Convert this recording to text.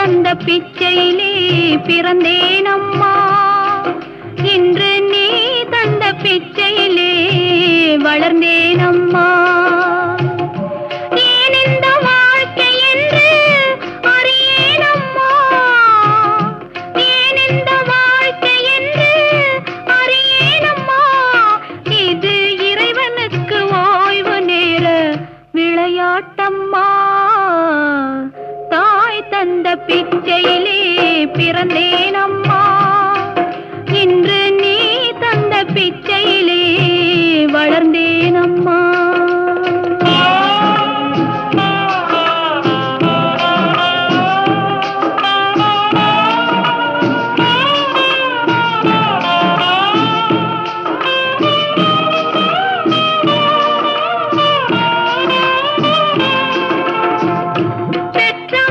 தந்த பிச்சையிலே பிறந்தேனம்மா. இன்று நீ தந்த பிச்சையிலே வளர்ந்தேனம்மா. ஏன் இந்த வாழ்க்கை என்று அறியேனம்மா. ஏன் இந்த வாழ்க்கை என்று அறியேனம்மா. இது இறைவனுக்கு ஓய்வு நேர விளையாட்டம்மா. தாய் தந்த பிச்சையிலே பிறந்தேனா.